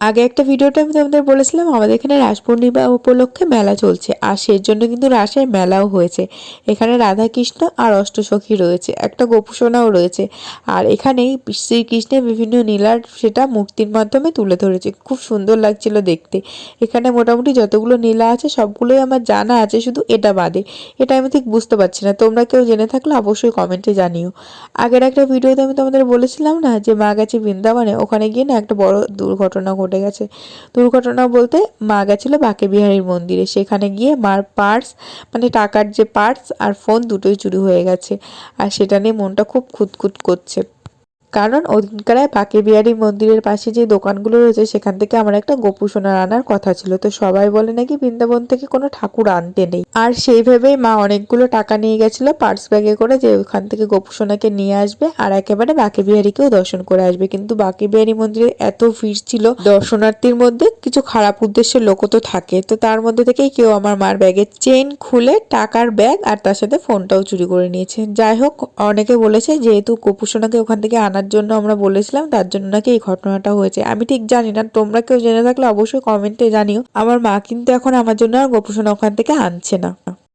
আগে একটা ভিডিওতে আমি তোমাদের বলেছিলাম আমাদের এখানে রাস পূর্ণিমা উপলক্ষে মেলা চলছে, আর সেই জন্য কিন্তু রাসের মেলাও হয়েছে। এখানে রাধাকৃষ্ণ আর অষ্টসখী রয়েছে, একটা গোপুসোনাও রয়েছে। আর এখানেই শ্রীকৃষ্ণের বিভিন্ন লীলার সেটা মূর্তির মাধ্যমে তুলে ধরেছে, খুব সুন্দর লাগছিল দেখতে। এখানে মোটামুটি যতগুলো লীলা আছে সবগুলোই আমার জানা আছে, শুধু এটা বাদে। এটা আমি ঠিক বুঝতে পারছি না, তোমরা কেউ জেনে থাকলে অবশ্যই কমেন্টে জানিও। আগের একটা ভিডিওতে আমি তোমাদের বলেছিলাম না যে মা গেছে বৃন্দাবনে, ওখানে গিয়ে না একটা বড় দুর্ঘটনা ঘটে গেছে। দুর্ঘটনা বলতে মা গেছিল বাঁকে বিহারীর মন্দিরে, সেখানে গিয়ে মার পার্স, মানে টাকার যে পার্স আর ফোন দুটোই চুরি হয়ে গেছে। আর সেটা নিয়ে মনটা খুব খুঁতখুত করছে, কারণ ওদিনকার বাঁকে বিহারী মন্দিরের পাশে যে দোকানগুলো রয়েছে সেখান থেকে আমার একটা গোপু সোনা আনার কথা ছিল। তো সবাই বলে নাকি বৃন্দাবন থেকে কোনো ঠাকুর আনতে নেই, আর সেই ভেবেই মা অনেকগুলো টাকা নিয়ে গেছিল পার্স ব্যাগে করে, যে ওখান থেকে গোপু সোনাকে নিয়ে আসবে আর একেবারে বাঁকে বিহারীকেও দর্শন করে আসবে। কিন্তু বাঁকে বিহারী মন্দিরে এত ভিড় ছিল, দর্শনার্থীর মধ্যে কিছু খারাপ উদ্দেশ্যের লোকও তো থাকে, তো তার মধ্যে থেকেই কেউ আমার মার ব্যাগের চেন খুলে টাকার ব্যাগ আর তার সাথে ফোনটাও চুরি করে নিয়েছে। যাই হোক, অনেকে বলেছে যেহেতু গোপু সোনাকে ওখান থেকে আনার জন্য আমরা বলেছিলাম, তার জন্য নাকি এই ঘটনাটা হয়েছে। আমি ঠিক জানি না, তোমরা কেউ জেনে থাকলে অবশ্যই কমেন্টে জানিও। আমার মা কিন্তু এখন আমার জন্য আর গোপু সোনা ওখান থেকে আনছে না।